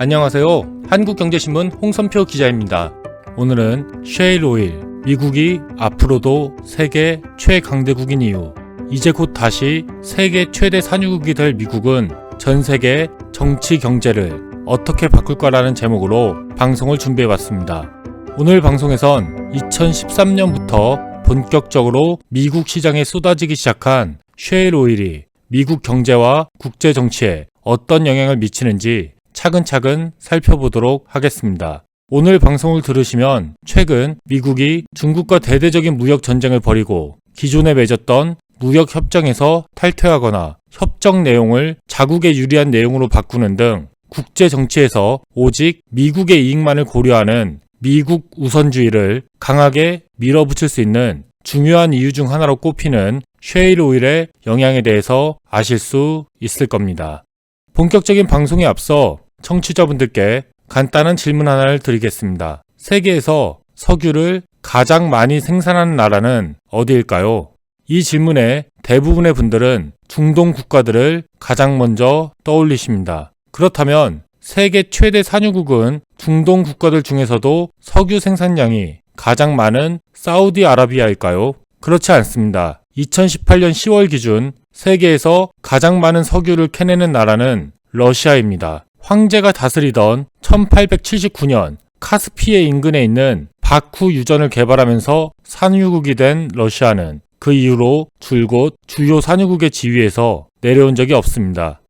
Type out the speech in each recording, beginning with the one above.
안녕하세요. 한국경제신문 홍선표 기자입니다. 오늘은 셰일 오일, 미국이 앞으로도 세계 최강대국인 이유, 이제 곧 다시 세계 최대 산유국이 될 미국은 전 세계 정치 경제를 어떻게 바꿀까라는 제목으로 방송을 준비해봤습니다. 오늘 방송에선 2013년부터 본격적으로 미국 시장에 쏟아지기 시작한 셰일 오일이 미국 경제와 국제 정치에 어떤 영향을 미치는지 차근차근 살펴보도록 하겠습니다. 오늘 방송을 들으시면 최근 미국이 중국과 대대적인 무역 전쟁을 벌이고 기존에 맺었던 무역 협정에서 탈퇴하거나 협정 내용을 자국에 유리한 내용으로 바꾸는 등 국제 정치에서 오직 미국의 이익만을 고려하는 미국 우선주의를 강하게 밀어붙일 수 있는 중요한 이유 중 하나로 꼽히는 셰일 오일의 영향에 대해서 아실 수 있을 겁니다. 본격적인 방송에 앞서 청취자분들께 간단한 질문 하나를 드리겠습니다. 세계에서 석유를 가장 많이 생산하는 나라는 어디일까요? 이 질문에 대부분의 분들은 중동 국가들을 가장 먼저 떠올리십니다. 그렇다면 세계 최대 산유국은 중동 국가들 중에서도 석유 생산량이 가장 많은 사우디아라비아일까요? 그렇지 않습니다. 2018년 10월 기준 세계에서 가장 많은 석유를 캐내는 나라는 러시아입니다. 황제가 다스리던 1879년 카스피해 인근에 있는 바쿠 유전을 개발하면서 산유국이 된 러시아는 그 이후로 줄곧 주요 산유국의 지위에서 내려온 적이 없습니다.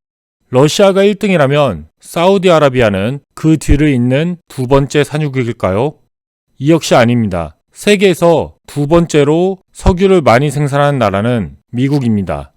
러시아가 1등이라면 사우디아라비아는 그 뒤를 잇는 두 번째 산유국일까요? 이 역시 아닙니다. 세계에서 두 번째로 석유를 많이 생산하는 나라는 미국입니다.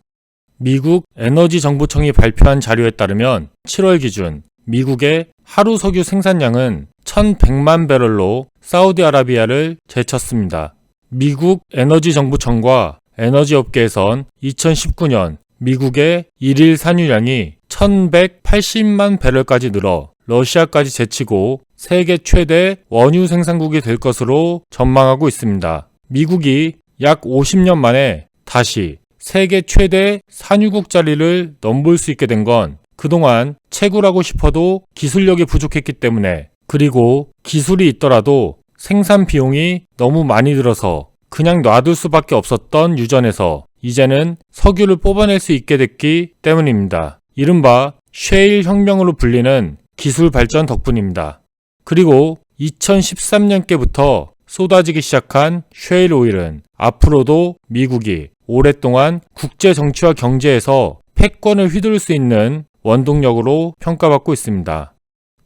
미국 에너지 정보청이 발표한 자료에 따르면 7월 기준 미국의 하루 석유 생산량은 1,100만 배럴로 사우디아라비아를 제쳤습니다. 미국 에너지 정보청과 에너지업계에선 2019년 미국의 일일 산유량이 1,180만 배럴까지 늘어 러시아까지 제치고 세계 최대 원유 생산국이 될 것으로 전망하고 있습니다. 미국이 약 50년 만에 다시 세계 최대 산유국 자리를 넘볼 수 있게 된 건 그동안 채굴하고 싶어도 기술력이 부족했기 때문에, 그리고 기술이 있더라도 생산 비용이 너무 많이 들어서 그냥 놔둘 수밖에 없었던 유전에서 이제는 석유를 뽑아낼 수 있게 됐기 때문입니다. 이른바 셰일 혁명으로 불리는 기술 발전 덕분입니다. 그리고 2013년께부터 쏟아지기 시작한 셰일 오일은 앞으로도 미국이 오랫동안 국제 정치와 경제에서 패권을 휘두를 수 있는 원동력으로 평가받고 있습니다.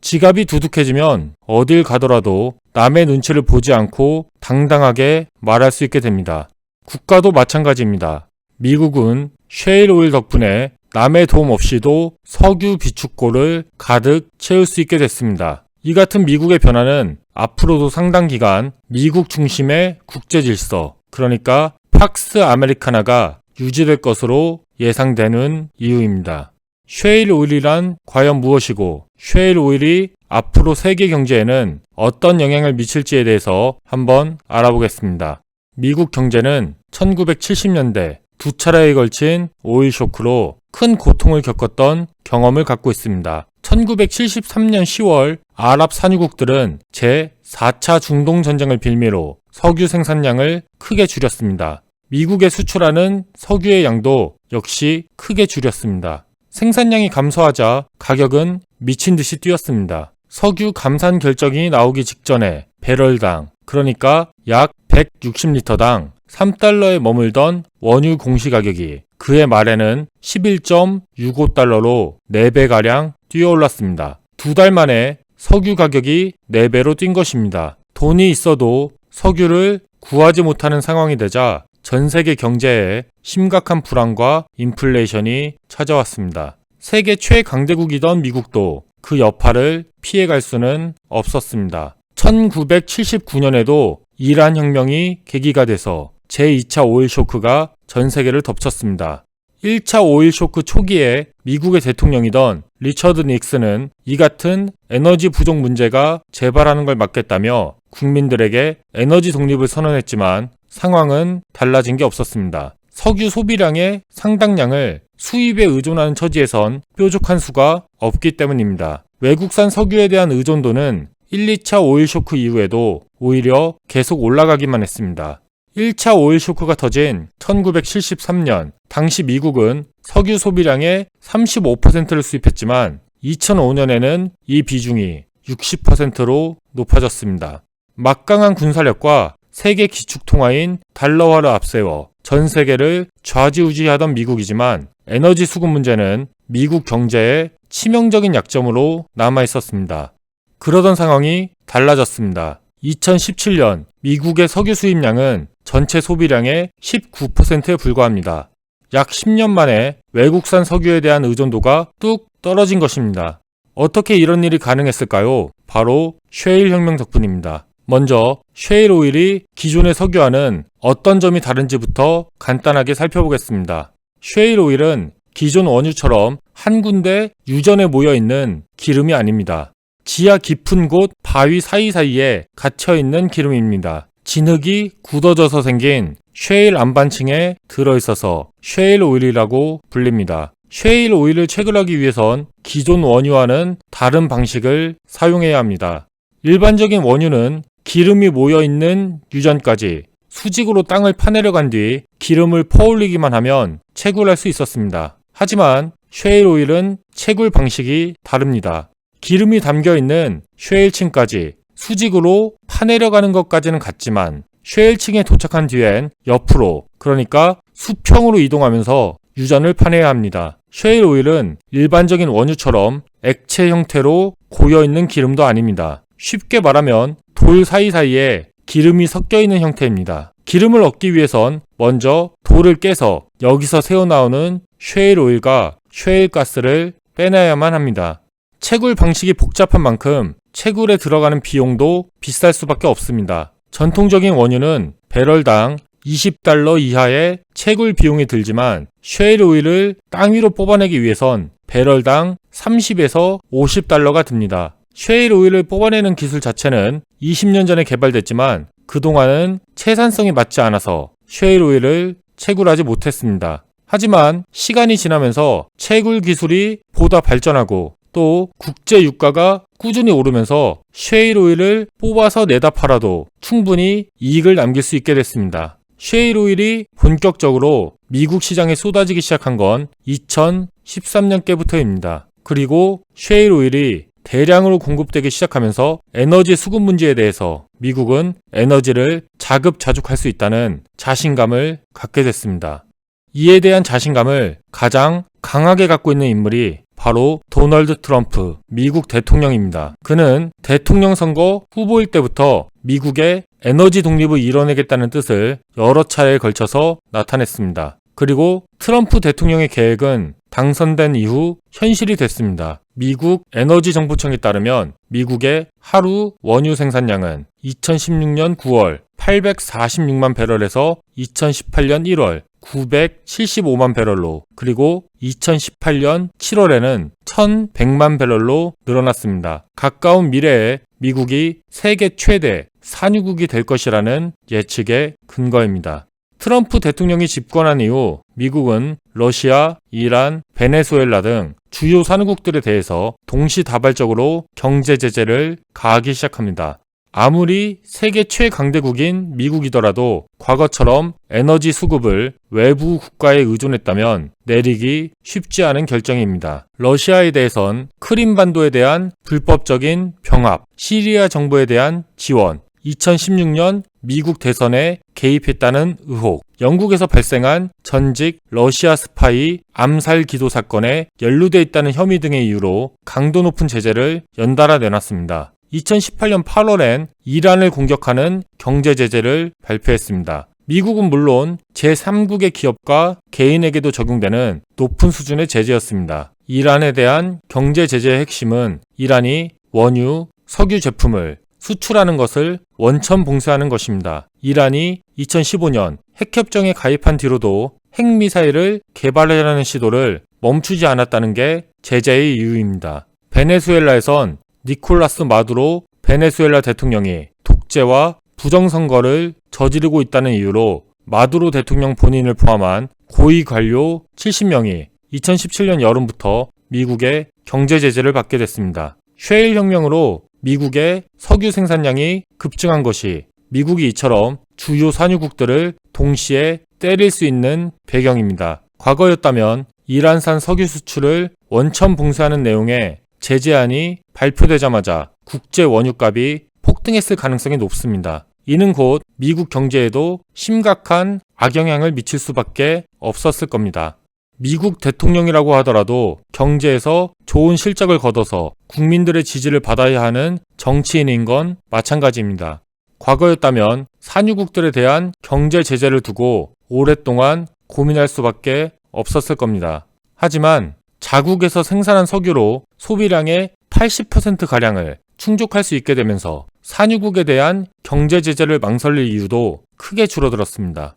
지갑이 두둑해지면 어딜 가더라도 남의 눈치를 보지 않고 당당하게 말할 수 있게 됩니다. 국가도 마찬가지입니다. 미국은 셰일 오일 덕분에 남의 도움 없이도 석유 비축고를 가득 채울 수 있게 됐습니다. 이 같은 미국의 변화는 앞으로도 상당 기간 미국 중심의 국제 질서, 그러니까 팍스 아메리카나가 유지될 것으로 예상되는 이유입니다. 셰일 오일이란 과연 무엇이고, 셰일 오일이 앞으로 세계 경제에는 어떤 영향을 미칠지에 대해서 한번 알아보겠습니다. 미국 경제는 1970년대 두 차례에 걸친 오일 쇼크로 큰 고통을 겪었던 경험을 갖고 있습니다. 1973년 10월 아랍 산유국들은 제4차 중동 전쟁을 빌미로 석유 생산량을 크게 줄였습니다. 미국에 수출하는 석유의 양도 역시 크게 줄였습니다. 생산량이 감소하자 가격은 미친 듯이 뛰었습니다. 석유 감산 결정이 나오기 직전에 배럴당, 그러니까 약 160리터당 3달러에 머물던 원유 공시가격이 그해 말에는 11.65달러로 4배가량 뛰어올랐습니다. 2달 만에 석유 가격이 4배로 뛴 것입니다. 돈이 있어도 석유를 구하지 못하는 상황이 되자 전 세계 경제에 심각한 불안과 인플레이션이 찾아왔습니다. 세계 최강대국이던 미국도 그 여파를 피해갈 수는 없었습니다. 1979년에도 이란 혁명이 계기가 돼서 제2차 오일 쇼크가 전 세계를 덮쳤습니다. 1차 오일 쇼크 초기에 미국의 대통령이던 리처드 닉슨은 이 같은 에너지 부족 문제가 재발하는 걸 막겠다며 국민들에게 에너지 독립을 선언했지만 상황은 달라진 게 없었습니다. 석유 소비량의 상당량을 수입에 의존하는 처지에선 뾰족한 수가 없기 때문입니다. 외국산 석유에 대한 의존도는 1, 2차 오일 쇼크 이후에도 오히려 계속 올라가기만 했습니다. 1차 오일 쇼크가 터진 1973년, 당시 미국은 석유 소비량의 35%를 수입했지만 2005년에는 이 비중이 60%로 높아졌습니다. 막강한 군사력과 세계 기축통화인 달러화를 앞세워 전 세계를 좌지우지하던 미국이지만 에너지 수급 문제는 미국 경제의 치명적인 약점으로 남아 있었습니다. 그러던 상황이 달라졌습니다. 2017년 미국의 석유 수입량은 전체 소비량의 19%에 불과합니다. 약 10년 만에 외국산 석유에 대한 의존도가 뚝 떨어진 것입니다. 어떻게 이런 일이 가능했을까요? 바로 셰일 혁명 덕분입니다. 먼저 셰일 오일이 기존의 석유와는 어떤 점이 다른지부터 간단하게 살펴보겠습니다. 셰일 오일은 기존 원유처럼 한 군데 유전에 모여있는 기름이 아닙니다. 지하 깊은 곳 바위 사이사이에 갇혀있는 기름입니다. 진흙이 굳어져서 생긴 셰일 안반층에 들어있어서 셰일 오일이라고 불립니다. 셰일 오일을 채굴하기 위해선 기존 원유와는 다른 방식을 사용해야 합니다. 일반적인 원유는 기름이 모여있는 유전까지 수직으로 땅을 파내려 간 뒤 기름을 퍼올리기만 하면 채굴할 수 있었습니다. 하지만 셰일 오일은 채굴 방식이 다릅니다. 기름이 담겨있는 셰일층까지 수직으로 파내려가는 것까지는 같지만 셰일층에 도착한 뒤엔 옆으로, 그러니까 수평으로 이동하면서 유전을 파내야 합니다. 셰일 오일은 일반적인 원유처럼 액체 형태로 고여있는 기름도 아닙니다. 쉽게 말하면 돌 사이사이에 기름이 섞여있는 형태입니다. 기름을 얻기 위해선 먼저 돌을 깨서 여기서 새어나오는 셰일 오일과 셰일 가스를 빼내야만 합니다. 채굴 방식이 복잡한 만큼 채굴에 들어가는 비용도 비쌀 수밖에 없습니다. 전통적인 원유는 배럴당 20달러 이하의 채굴 비용이 들지만 셰일 오일을 땅 위로 뽑아내기 위해선 배럴당 30에서 50달러가 듭니다. 셰일 오일을 뽑아내는 기술 자체는 20년 전에 개발됐지만 그동안은 채산성이 맞지 않아서 셰일 오일을 채굴하지 못했습니다. 하지만 시간이 지나면서 채굴 기술이 보다 발전하고 또 국제 유가가 꾸준히 오르면서 셰일 오일을 뽑아서 내다 팔아도 충분히 이익을 남길 수 있게 됐습니다. 셰일 오일이 본격적으로 미국 시장에 쏟아지기 시작한 건 2013년께부터입니다. 그리고 셰일 오일이 대량으로 공급되기 시작하면서 에너지 수급 문제에 대해서 미국은 에너지를 자급자족할 수 있다는 자신감을 갖게 됐습니다. 이에 대한 자신감을 가장 강하게 갖고 있는 인물이 바로 도널드 트럼프 미국 대통령입니다. 그는 대통령 선거 후보일 때부터 미국의 에너지 독립을 이뤄내겠다는 뜻을 여러 차례에 걸쳐서 나타냈습니다. 그리고 트럼프 대통령의 계획은 당선된 이후 현실이 됐습니다. 미국 에너지정보청에 따르면 미국의 하루 원유 생산량은 2016년 9월 846만 배럴에서 2018년 1월 975만 배럴로, 그리고 2018년 7월에는 1100만 배럴로 늘어났습니다. 가까운 미래에 미국이 세계 최대 산유국이 될 것이라는 예측의 근거입니다. 트럼프 대통령이 집권한 이후 미국은 러시아, 이란, 베네수엘라 등 주요 산유국들에 대해서 동시다발적으로 경제 제재를 가하기 시작합니다. 아무리 세계 최강대국인 미국이더라도 과거처럼 에너지 수급을 외부 국가에 의존했다면 내리기 쉽지 않은 결정입니다. 러시아에 대해선 크림반도에 대한 불법적인 병합, 시리아 정부에 대한 지원, 2016년 미국 대선에 개입했다는 의혹, 영국에서 발생한 전직 러시아 스파이 암살 기도 사건에 연루돼 있다는 혐의 등의 이유로 강도 높은 제재를 연달아 내놨습니다. 2018년 8월엔 이란을 공격하는 경제 제재를 발표했습니다. 미국은 물론 제3국의 기업과 개인에게도 적용되는 높은 수준의 제재였습니다. 이란에 대한 경제 제재의 핵심은 이란이 원유, 석유 제품을 수출하는 것을 원천 봉쇄하는 것입니다. 이란이 2015년 핵협정에 가입한 뒤로도 핵미사일을 개발하려는 시도를 멈추지 않았다는 게 제재의 이유입니다. 베네수엘라에선 니콜라스 마두로 베네수엘라 대통령이 독재와 부정선거를 저지르고 있다는 이유로 마두로 대통령 본인을 포함한 고위 관료 70명이 2017년 여름부터 미국의 경제 제재를 받게 됐습니다. 셰일 혁명으로 미국의 석유 생산량이 급증한 것이 미국이 이처럼 주요 산유국들을 동시에 때릴 수 있는 배경입니다. 과거였다면 이란산 석유 수출을 원천 봉쇄하는 내용의 제재안이 발표되자마자 국제 원유값이 폭등했을 가능성이 높습니다. 이는 곧 미국 경제에도 심각한 악영향을 미칠 수밖에 없었을 겁니다. 미국 대통령이라고 하더라도 경제에서 좋은 실적을 거둬서 국민들의 지지를 받아야 하는 정치인인 건 마찬가지입니다. 과거였다면 산유국들에 대한 경제 제재를 두고 오랫동안 고민할 수밖에 없었을 겁니다. 하지만 자국에서 생산한 석유로 소비량의 80%가량을 충족할 수 있게 되면서 산유국에 대한 경제 제재를 망설일 이유도 크게 줄어들었습니다.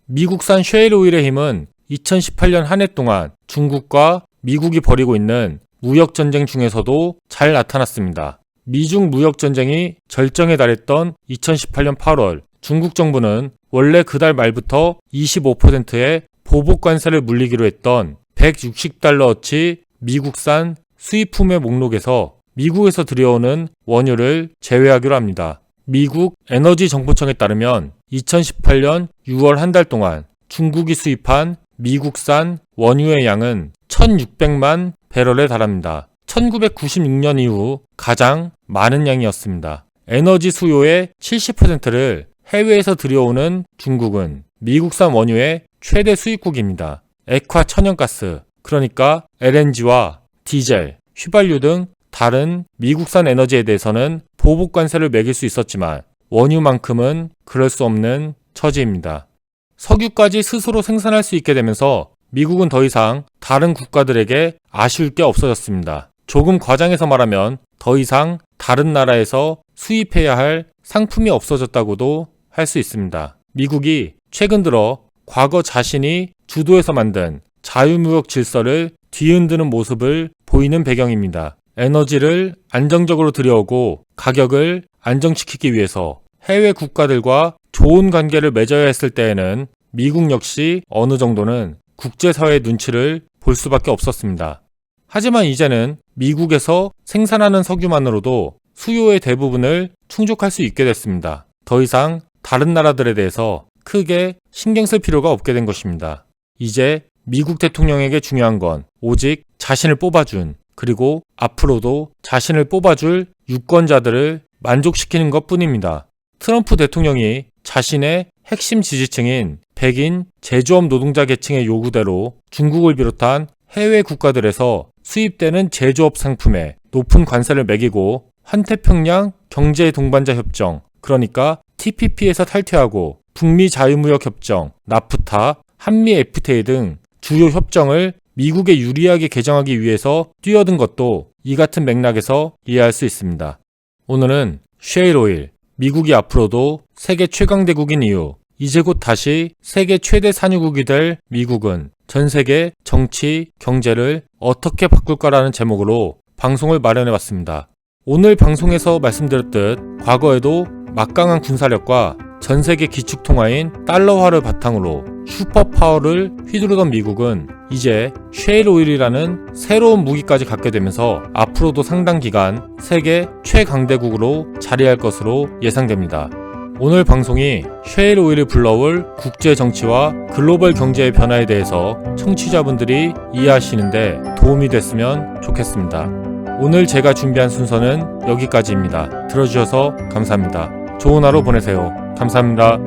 미국산 셰일 오일의 힘은 2018년 한 해 동안 중국과 미국이 벌이고 있는 무역전쟁 중에서도 잘 나타났습니다. 미중 무역전쟁이 절정에 달했던 2018년 8월 중국 정부는 원래 그달 말부터 25%의 보복 관세를 물리기로 했던 160달러어치 미국산 수입품의 목록에서 미국에서 들여오는 원유를 제외하기로 합니다. 미국 에너지 정보청에 따르면 2018년 6월 한 달 동안 중국이 수입한 미국산 원유의 양은 1600만 배럴에 달합니다. 1996년 이후 가장 많은 양이었습니다. 에너지 수요의 70%를 해외에서 들여오는 중국은 미국산 원유의 최대 수입국입니다. 액화 천연가스, 그러니까 LNG와 디젤, 휘발유 등 다른 미국산 에너지에 대해서는 보복 관세를 매길 수 있었지만 원유만큼은 그럴 수 없는 처지입니다. 석유까지 스스로 생산할 수 있게 되면서 미국은 더 이상 다른 국가들에게 아쉬울 게 없어졌습니다. 조금 과장해서 말하면 더 이상 다른 나라에서 수입해야 할 상품이 없어졌다고도 할 수 있습니다. 미국이 최근 들어 과거 자신이 주도해서 만든 자유무역 질서를 뒤흔드는 모습을 보이는 배경입니다. 에너지를 안정적으로 들여오고 가격을 안정시키기 위해서 해외 국가들과 좋은 관계를 맺어야 했을 때에는 미국 역시 어느 정도는 국제사회의 눈치를 볼 수밖에 없었습니다. 하지만 이제는 미국에서 생산하는 석유만으로도 수요의 대부분을 충족할 수 있게 됐습니다. 더 이상 다른 나라들에 대해서 크게 신경 쓸 필요가 없게 된 것입니다. 이제 미국 대통령에게 중요한 건 오직 자신을 뽑아준, 그리고 앞으로도 자신을 뽑아줄 유권자들을 만족시키는 것 뿐입니다. 트럼프 대통령이 자신의 핵심 지지층인 백인 제조업 노동자 계층의 요구대로 중국을 비롯한 해외 국가들에서 수입되는 제조업 상품에 높은 관세를 매기고 환태평양 경제 동반자 협정, 그러니까 TPP에서 탈퇴하고 북미 자유무역 협정, 나프타, 한미 FTA 등 주요 협정을 미국에 유리하게 개정하기 위해서 뛰어든 것도 이 같은 맥락에서 이해할 수 있습니다. 오늘은 셰일 오일, 미국이 앞으로도 세계 최강대국인 이유, 이제 곧 다시 세계 최대 산유국이 될 미국은 전 세계 정치, 경제를 어떻게 바꿀까라는 제목으로 방송을 마련해봤습니다. 오늘 방송에서 말씀드렸듯 과거에도 막강한 군사력과 전 세계 기축통화인 달러화를 바탕으로 슈퍼파워를 휘두르던 미국은 이제 셰일 오일이라는 새로운 무기까지 갖게 되면서 앞으로도 상당 기간 세계 최강대국으로 자리할 것으로 예상됩니다. 오늘 방송이 셰일 오일이 불러올 국제 정치와 글로벌 경제의 변화에 대해서 청취자분들이 이해하시는데 도움이 됐으면 좋겠습니다. 오늘 제가 준비한 순서는 여기까지입니다. 들어주셔서 감사합니다. 좋은 하루 보내세요. 감사합니다.